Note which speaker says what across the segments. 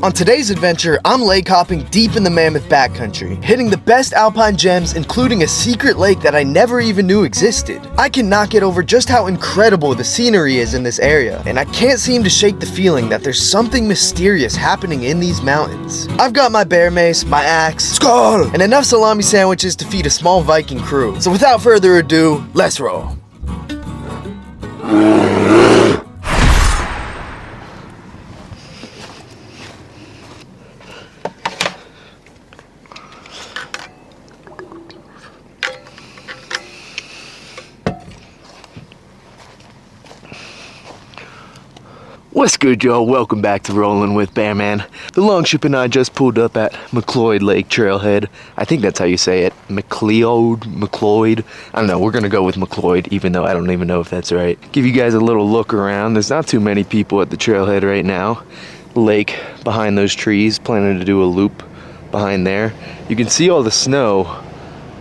Speaker 1: On today's adventure, I'm lake hopping deep in the Mammoth backcountry, hitting the best alpine gems, including a secret lake that I never even knew existed. I cannot get over just how incredible the scenery is in this area, and I can't seem to shake the feeling that there's something mysterious happening in these mountains. I've got my bear mace, my axe, skull, and enough salami sandwiches to feed a small Viking crew. So without further ado, let's roll. What's good, y'all? Welcome back to Rollin' with Bearman. The Longship and I just pulled up at McLeod Lake Trailhead. I think that's how you say it. McLeod. I don't know. We're gonna go with McLeod, even though I don't even know if that's right. Give you guys a little look around. There's not too many people at the trailhead right now. Lake behind those trees, planning to do a loop behind there. You can see all the snow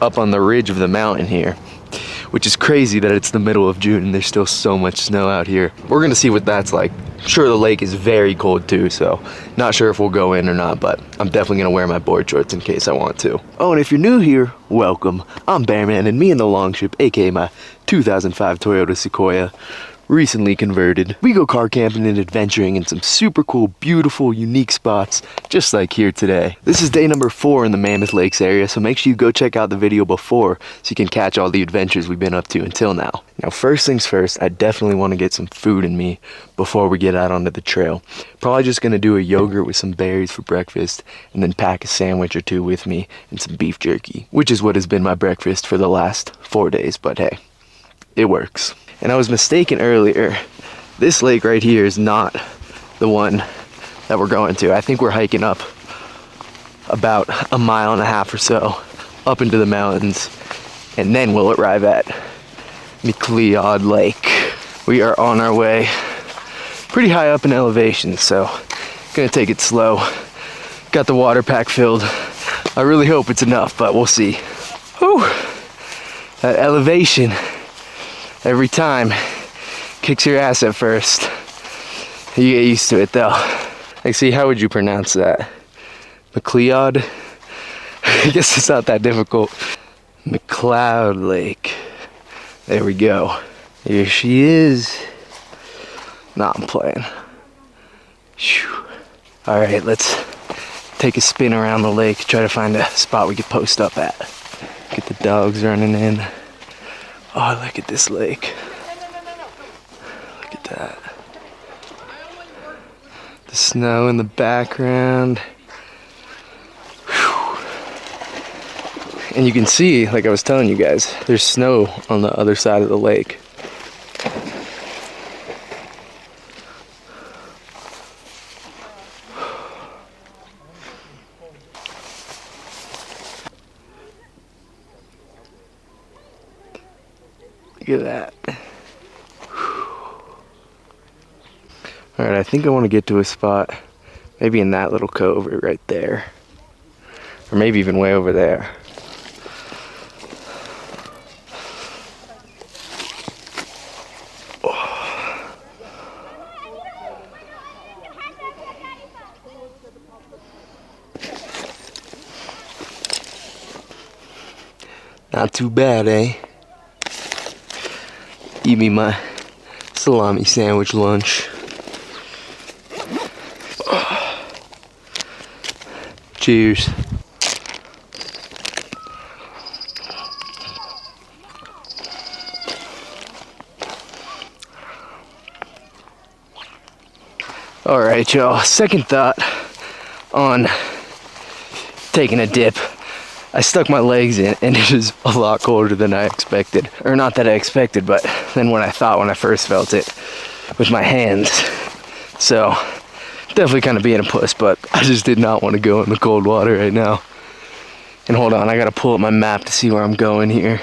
Speaker 1: up on the ridge of the mountain here, which is crazy that it's the middle of June and there's still so much snow out here. We're gonna see what that's like. I'm sure the lake is very cold too, so not sure if we'll go in or not, but I'm definitely gonna wear my board shorts in case I want to. Oh, and if you're new here, welcome. I'm Bearman, and me and the Longship, aka my 2005 Toyota Sequoia, recently converted. We go car camping and adventuring in some super cool, beautiful, unique spots, just like here today. This is day number 4 in the Mammoth Lakes area, so make sure you go check out the video before so you can catch all the adventures we've been up to until now. Now, first things first, I definitely want to get some food in me before we get out onto the trail. Probably just gonna do a yogurt with some berries for breakfast and then pack a sandwich or two with me and some beef jerky, which is what has been my breakfast for the last 4 days, but hey, it works. And I was mistaken earlier. This lake right here is not the one that we're going to. I think we're hiking up about 1.5 miles or so up into the mountains, and then we'll arrive at McLeod Lake. We are on our way pretty high up in elevation, so gonna take it slow. Got the water pack filled. I really hope it's enough, but we'll see. Whew. That elevation every time kicks your ass at first. You get used to it though. Like, see, how would you pronounce that? McLeod? I guess it's not that difficult. McLeod Lake. There we go. Here she is. Nah, I'm playing. All right, let's take a spin around the lake, try to find a spot we could post up at. Get the dogs running in. Oh, look at this lake. Look at that. The snow in the background. Whew. And you can see, like I was telling you guys, there's snow on the other side of the lake. Look at that. Alright, I think I want to get to a spot, maybe in that little cove right there. Or maybe even way over there. Oh. Not too bad, eh? Eat me my salami sandwich lunch. Oh. Cheers. All right, y'all. Second thought on taking a dip. I stuck my legs in and it is a lot colder than I expected. Or not that I expected, but than what I thought when I first felt it with my hands. So, definitely kind of being a puss, but I just did not want to go in the cold water right now. And hold on, I gotta pull up my map to see where I'm going here.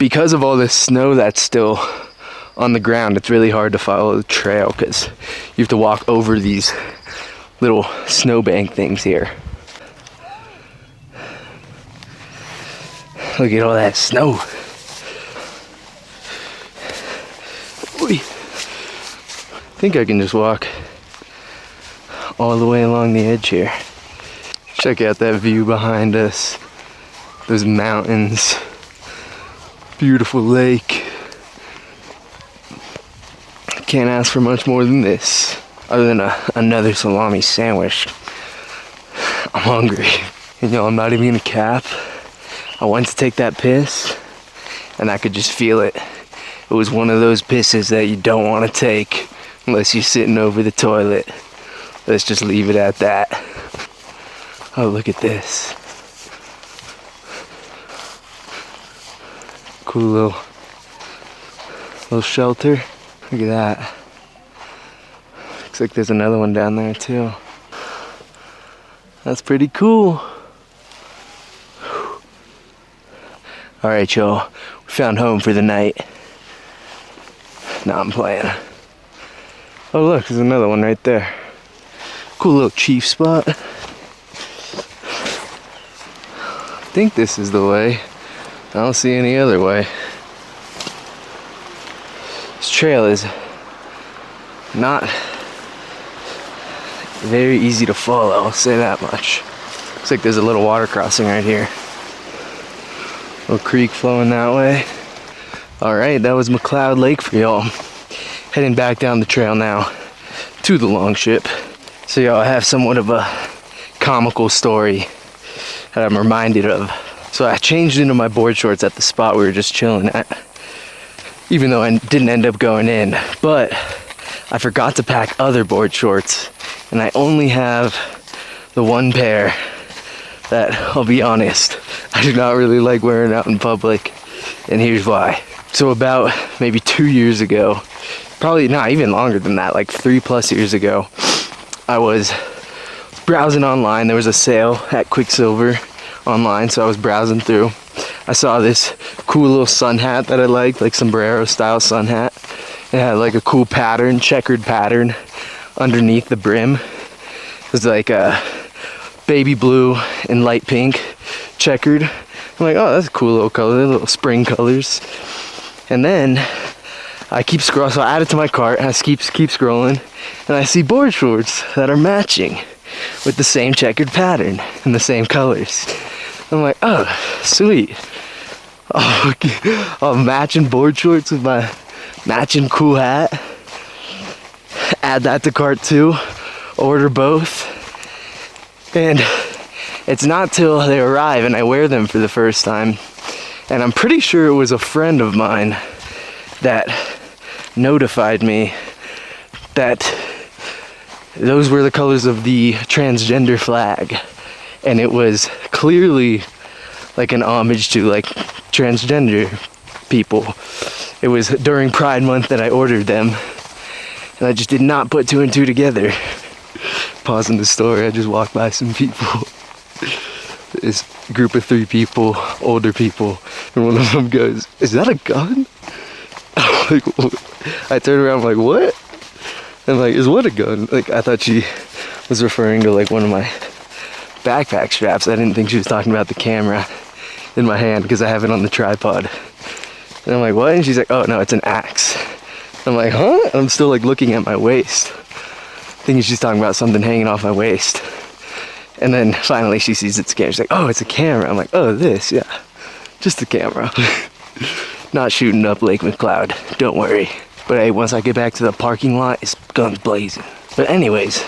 Speaker 1: Because of all this snow that's still on the ground, it's really hard to follow the trail because you have to walk over these little snowbank things here. Look at all that snow. Oy. I think I can just walk all the way along the edge here. Check out that view behind us. Those mountains. Beautiful lake. Can't ask for much more than this. Other than another salami sandwich. I'm hungry. And y'all, I'm not even gonna cap. I went to take that piss and I could just feel it. It was one of those pisses that you don't want to take unless you're sitting over the toilet. Let's just leave it at that. Oh, look at this. Cool little shelter. Look at that. Looks like there's another one down there too. That's pretty cool. Alright, y'all. We found home for the night. Nah, I'm playing. Oh, look, there's another one right there. Cool little chief spot. I think this is the way. I don't see any other way. This trail is not very easy to follow, I'll say that much. Looks like there's a little water crossing right here. Little creek flowing that way. Alright, that was McCloud Lake for y'all. Heading back down the trail now to the Longship. So y'all, I have somewhat of a comical story that I'm reminded of. So I changed into my board shorts at the spot we were just chilling at, even though I didn't end up going in. But I forgot to pack other board shorts, and I only have the one pair that, I'll be honest, I do not really like wearing out in public, and here's why. So about maybe 2 years ago, probably not even longer than that, like 3+ years ago, I was browsing online. There was a sale at Quicksilver online, so I was browsing through. I saw this cool little sun hat that I liked, like sombrero style sun hat. It had like a cool pattern, checkered pattern underneath the brim. It was like a baby blue and light pink checkered. I'm like, oh, that's a cool little color, little spring colors. And then I keep scrolling, so I add it to my cart, and I keep scrolling, and I see board shorts that are matching with the same checkered pattern and the same colors. I'm like, oh, sweet. Oh, okay. I'm matching board shorts with my matching cool hat. Add that to cart too. Order both. And it's not till they arrive and I wear them for the first time. And I'm pretty sure it was a friend of mine that notified me that those were the colors of the transgender flag. And it was clearly like an homage to like transgender people. It was during Pride Month that I ordered them, and I just did not put 2 and 2 together. Pausing the story, I just walked by some people. This group of 3 people, older people, and one of them goes, "Is that a gun?" I'm like, I turned around, I'm like, what? And like, is what a gun? Like, I thought she was referring to like one of my backpack straps. I didn't think she was talking about the camera in my hand because I have it on the tripod. And I'm like, what? And she's like, oh no, it's an axe. I'm like, huh? And I'm still like looking at my waist, thinking she's talking about something hanging off my waist. And then finally she sees it's a camera. She's like, oh, it's a camera. I'm like, oh, this, yeah, just a camera. Not shooting up Lake McCloud, don't worry. But hey, once I get back to the parking lot, it's guns blazing. But anyways,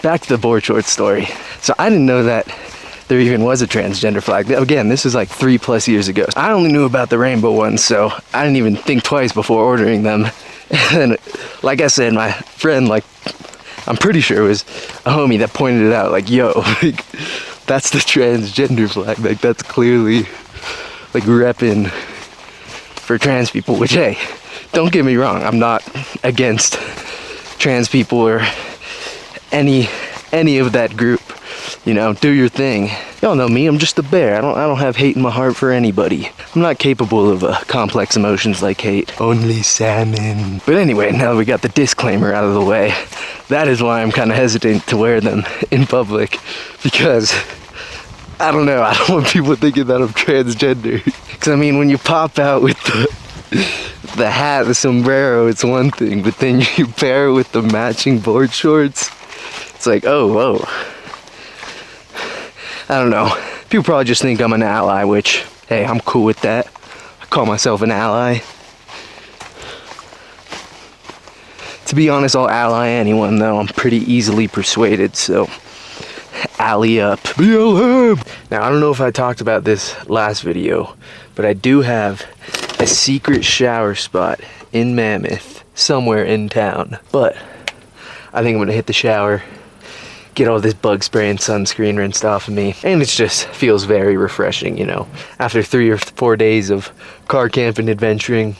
Speaker 1: back to the board shorts story. So I didn't know that there even was a transgender flag. Again, this was like 3+ years ago. I only knew about the rainbow ones, so I didn't even think twice before ordering them. And like I said, my friend, like, I'm pretty sure it was a homie that pointed it out, like, yo, like, that's the transgender flag. Like, that's clearly like repping for trans people, which, hey, don't get me wrong, I'm not against trans people or any of that group. You know, do your thing. Y'all know me, I'm just a bear. I don't have hate in my heart for anybody. I'm not capable of complex emotions like hate. Only salmon. But anyway, now that we got the disclaimer out of the way, that is why I'm kind of hesitant to wear them in public, because I don't know, I don't want people thinking that I'm transgender. Because I mean, when you pop out with the hat, the sombrero, it's one thing, but then you pair it with the matching board shorts, it's like, oh, whoa. I don't know. People probably just think I'm an ally, which, hey, I'm cool with that. I call myself an ally. To be honest, I'll ally anyone, though. I'm pretty easily persuaded, so ally up. BLM! Now, I don't know if I talked about this last video, but I do have a secret shower spot in Mammoth, somewhere in town. But I think I'm gonna hit the shower, get all this bug spray and sunscreen rinsed off of me, and it just feels very refreshing, you know. After 3 or 4 days of car camping adventuring,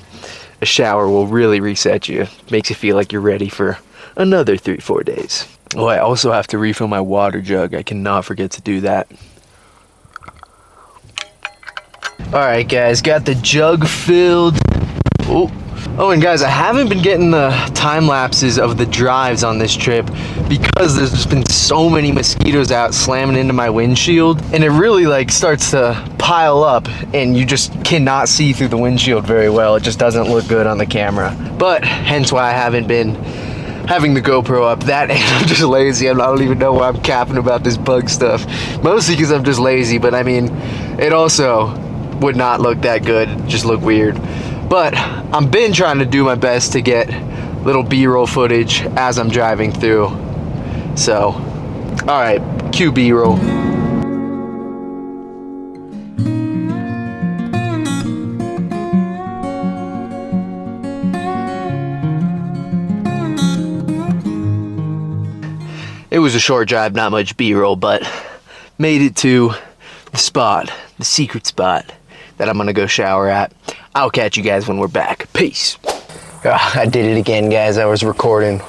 Speaker 1: a shower will really reset you. Makes you feel like you're ready for another 3-4 days. Oh, I also have to refill my water jug. I cannot forget to do that. Alright guys, got the jug filled. Oh, and guys, I haven't been getting the time lapses of the drives on this trip because there's just been so many mosquitoes out slamming into my windshield, and it really like starts to pile up and you just cannot see through the windshield very well. It just doesn't look good on the camera. But hence why I haven't been having the GoPro up. That and I'm just lazy. I don't even know why I'm capping about this bug stuff. Mostly because I'm just lazy, but I mean, it also would not look that good, just look weird. But I've been trying to do my best to get little B-roll footage as I'm driving through. So, all right, cue B-roll. It was a short drive, not much B-roll, but made it to the spot, the secret spot that I'm gonna go shower at. I'll catch you guys when we're back. Peace. I did it again, guys. I was recording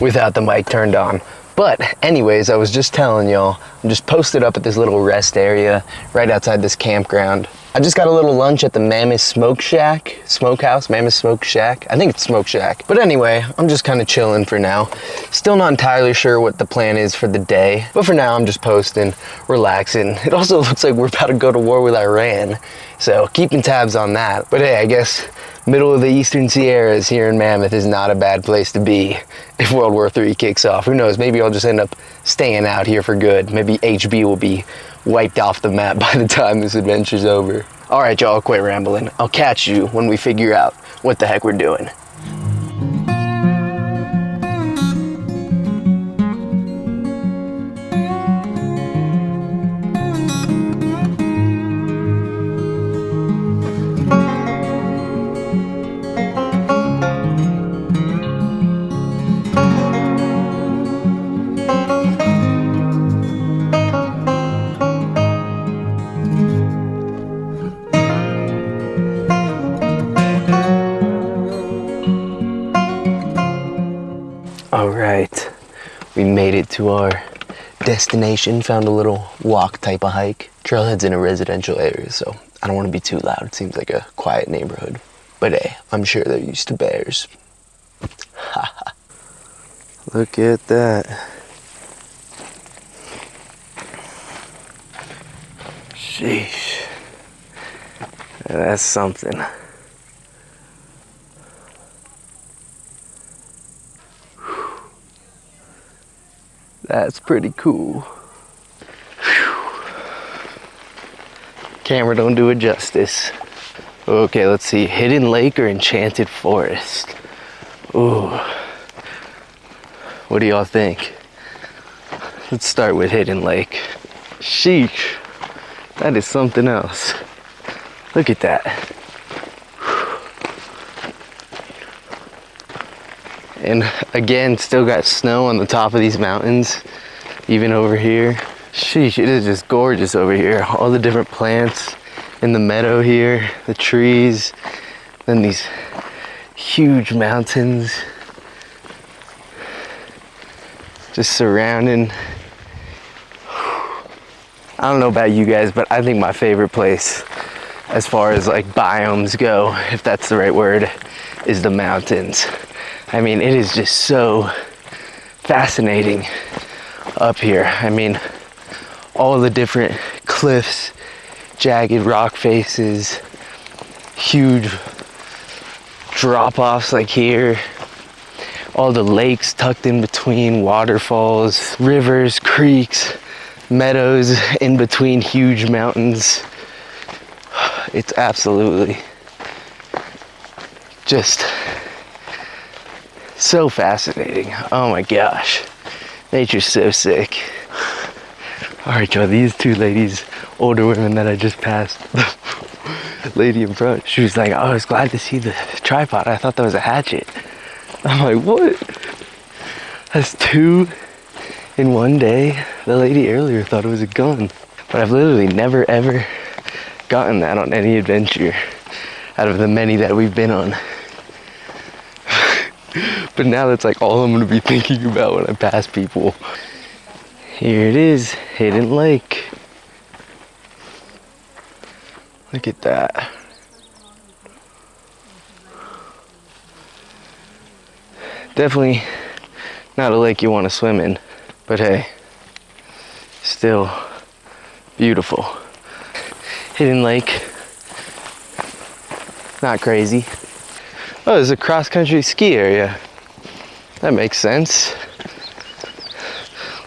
Speaker 1: without the mic turned on. But anyways, I was just telling y'all, I'm just posted up at this little rest area right outside this campground. I just got a little lunch at the Mammoth Smokehouse, Mammoth Smoke Shack. I think it's Smoke Shack. But anyway, I'm just kind of chilling for now. Still not entirely sure what the plan is for the day, but for now I'm just posting, relaxing. It also looks like we're about to go to war with Iran, so keeping tabs on that. But hey, I guess middle of the Eastern Sierras here in Mammoth is not a bad place to be if World War III kicks off. Who knows, maybe I'll just end up staying out here for good. Maybe HB will be wiped off the map by the time this adventure's over. All right, y'all, quit rambling. I'll catch you when we figure out what the heck we're doing. All right, we made it to our destination, found a little walk type of hike. Trailhead's in a residential area, so I don't want to be too loud. It seems like a quiet neighborhood. But hey, I'm sure they're used to bears. Look at that. Sheesh. That's something. That's pretty cool. Whew. Camera don't do it justice. Okay, let's see. Hidden Lake or Enchanted Forest? Ooh. What do y'all think? Let's start with Hidden Lake. Sheesh. That is something else. Look at that. And again, still got snow on the top of these mountains, even over here. Sheesh, it is just gorgeous over here. All the different plants in the meadow here, the trees, then these huge mountains just surrounding. I don't know about you guys, but I think my favorite place as far as like biomes go, if that's the right word, is the mountains. I mean, it is just so fascinating up here. I mean, all the different cliffs, jagged rock faces, huge drop-offs like here, all the lakes tucked in between, waterfalls, rivers, creeks, meadows in between huge mountains. It's absolutely just so fascinating. Oh my gosh, nature's so sick. All right, y'all, these two ladies, older women that I just passed, the lady in front, she was like, oh, I was glad to see the tripod. I thought that was a hatchet. I'm like, what? That's two in one day. The lady earlier thought it was a gun. But I've literally never ever gotten that on any adventure out of the many that we've been on. But now that's like all I'm gonna be thinking about when I pass people. Here it is, Hidden Lake. Look at that. Definitely not a lake you want to swim in, but hey, still beautiful. Hidden Lake, not crazy. Oh, there's a cross-country ski area. That makes sense.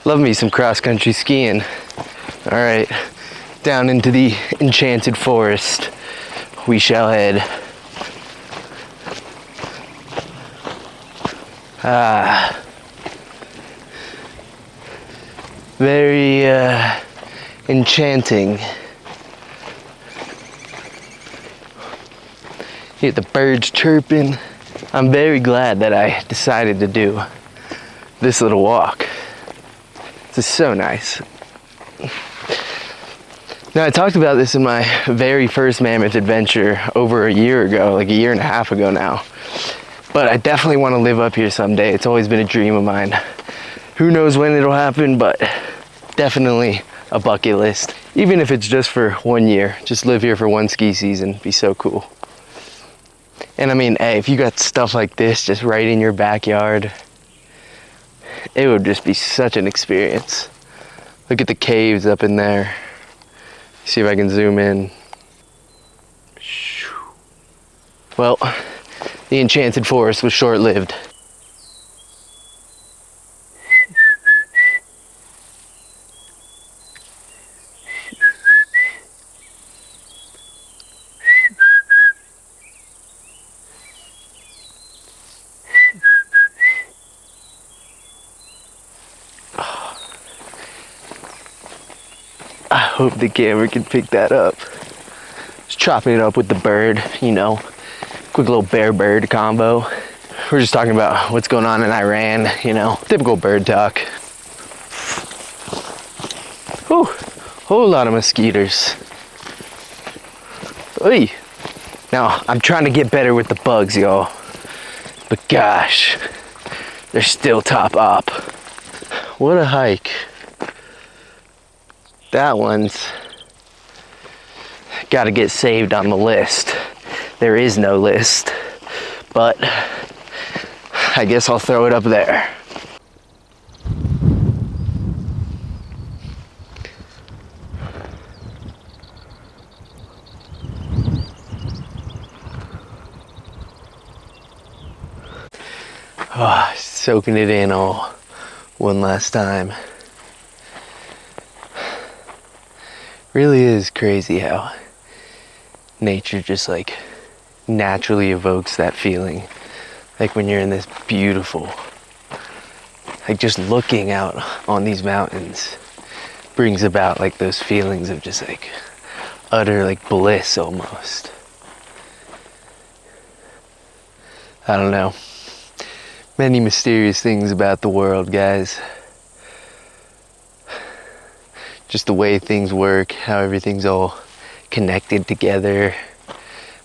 Speaker 1: Love me some cross-country skiing. All right, down into the enchanted forest we shall head. Very enchanting. Hear the birds chirping. I'm very glad that I decided to do this little walk. This is so nice. Now, I talked about this in my very first Mammoth adventure over a year ago, like a year and a half ago now. But I definitely want to live up here someday. It's always been a dream of mine. Who knows when it'll happen, but definitely a bucket list. Even if it's just for 1 year, just live here for one ski season, be so cool. And I mean, hey, if you got stuff like this just right in your backyard, it would just be such an experience. Look at the caves up in there. See if I can zoom in. Well, the enchanted forest was short-lived. I hope the camera can pick that up. Just chopping it up with the bird, you know, quick little bear-bird combo. We're just talking about what's going on in Iran, you know, typical bird talk. Whew, whole lot of mosquitoes. Oy. Now, I'm trying to get better with the bugs, y'all. But gosh, they're still top op. What a hike. That one's got to get saved on the list. There is no list, but I guess I'll throw it up there. Oh, soaking it in all one last time. Really is crazy how nature just like naturally evokes that feeling. Like when you're in this beautiful, like just looking out on these mountains brings about like those feelings of just like utter like bliss almost. I don't know. Many mysterious things about the world, guys. Just the way things work, how everything's all connected together.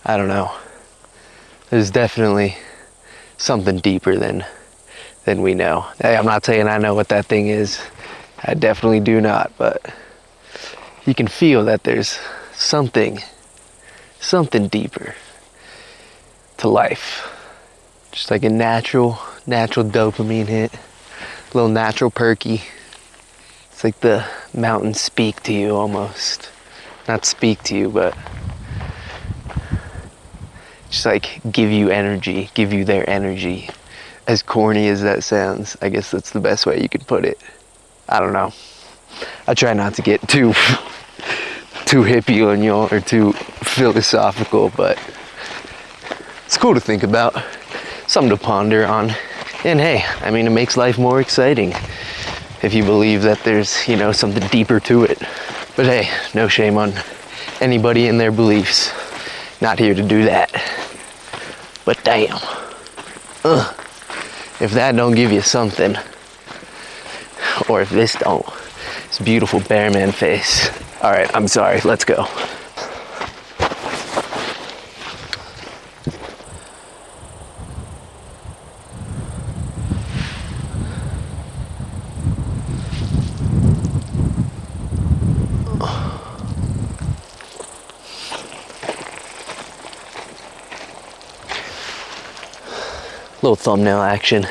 Speaker 1: I don't know. There's definitely something deeper than we know. Hey, I'm not saying I know what that thing is. I definitely do not, but you can feel that there's something deeper to life. Just like a natural dopamine hit, a little natural perky. It's like the mountains speak to you almost. Not speak to you, but just like give you energy, give you their energy, As corny as that sounds, I guess that's the best way you could put it. I don't know. I try not to get too hippie on y'all or too philosophical, but it's cool to think about, something to ponder on. And hey, I mean, it makes life more exciting if you believe that there's, you know, something deeper to it. But hey, no shame on anybody and their beliefs. Not here to do that. But damn. If that don't give you something, or if this don't, this beautiful bear man face. All right, I'm sorry, let's go. Little thumbnail action.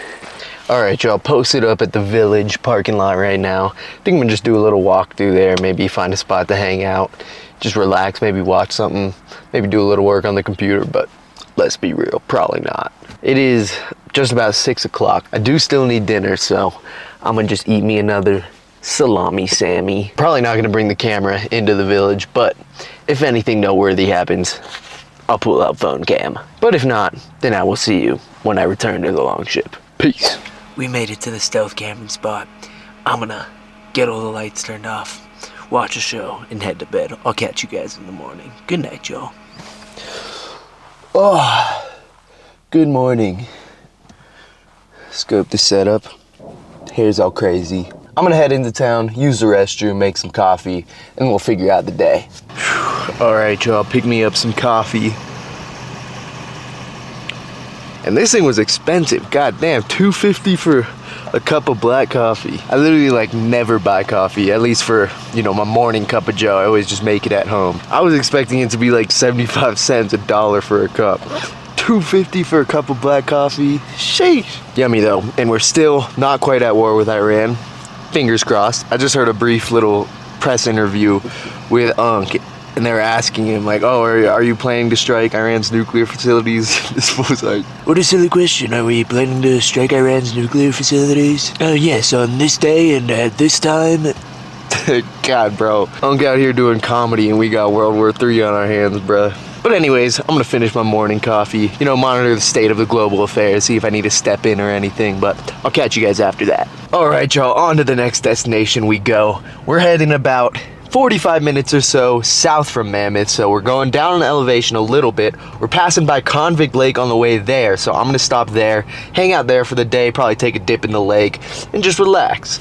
Speaker 1: All right, y'all, posted up at the Village parking lot right now. I think I'm gonna just do a little walk through there, maybe find a spot to hang out, just relax, maybe watch something, maybe do a little work on the computer, but let's be real, probably not. It is just about 6 o'clock. I do still need dinner, so I'm gonna just eat me another salami Sammy. Probably not gonna bring the camera into the Village, but if anything noteworthy happens, I'll pull out phone cam. But if not, then I will see you when I return to the Longship. Peace.
Speaker 2: We made it to the stealth camping spot. I'm gonna get all the lights turned off, watch a show, and head to bed. I'll catch you guys in the morning. Good night, y'all.
Speaker 1: Oh, good morning. Scope the setup. Hair's all crazy. I'm gonna head into town, use the restroom, make some coffee, and we'll figure out the day. All right, y'all, pick me up some coffee. And this thing was expensive. God damn, $2.50 for a cup of black coffee. I literally like never buy coffee, at least for, you know, my morning cup of joe. I always just make it at home. I was expecting it to be like 75 cents, $1 for a cup. $2.50 for a cup of black coffee. Sheesh. Yummy though, and we're still not quite at war with Iran. Fingers crossed. I just heard a brief little press interview with Unc, and they were asking him like, oh, are you planning to strike Iran's nuclear facilities? This was like,
Speaker 2: What a silly question. Are we planning to strike Iran's nuclear facilities? Yes, on this day and at this time.
Speaker 1: God, bro. Unc out here doing comedy and we got World War III on our hands, bruh. But anyways, I'm gonna finish my morning coffee, you know, monitor the state of the global affairs, see if I need to step in or anything, but I'll catch you guys after that. All right, y'all, on to the next destination we go. We're heading about 45 minutes or so south from Mammoth, so we're going down in elevation a little bit. We're passing by Convict Lake on the way there, so I'm gonna stop there, hang out there for the day, probably take a dip in the lake, and just relax.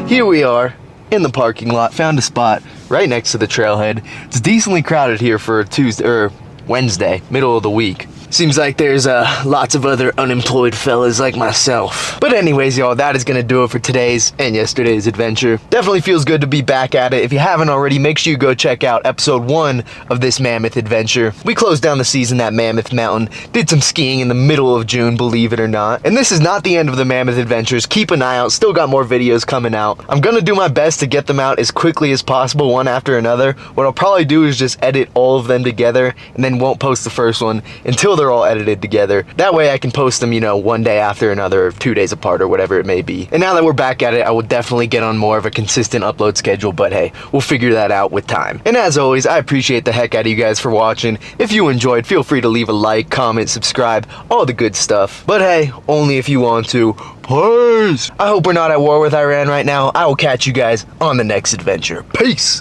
Speaker 1: Here we are in the parking lot, found a spot right next to the trailhead. It's decently crowded here for Tuesday or Wednesday, middle of the week. Seems like there's lots of other unemployed fellas like myself. But anyways, y'all, that is gonna do it for today's and yesterday's adventure. Definitely feels good to be back at it. If you haven't already, make sure you go check out episode 1 of this Mammoth adventure. We closed down the season at Mammoth Mountain, did some skiing in the middle of June, believe it or not. And this is not the end of the Mammoth adventures. Keep an eye out, still got more videos coming out. I'm gonna do my best to get them out as quickly as possible, one after another. What I'll probably do is just edit all of them together and then won't post the first one until they're all edited together. That way I can post them, you know, one day after another, or 2 days apart, or whatever it may be. And now that we're back at it, I will definitely get on more of a consistent upload schedule, but hey, we'll figure that out with time. And as always, I appreciate the heck out of you guys for watching. If you enjoyed, feel free to leave a like, comment, subscribe, all the good stuff. But hey, only if you want to. Peace! I hope we're not at war with Iran right now. I will catch you guys on the next adventure. Peace!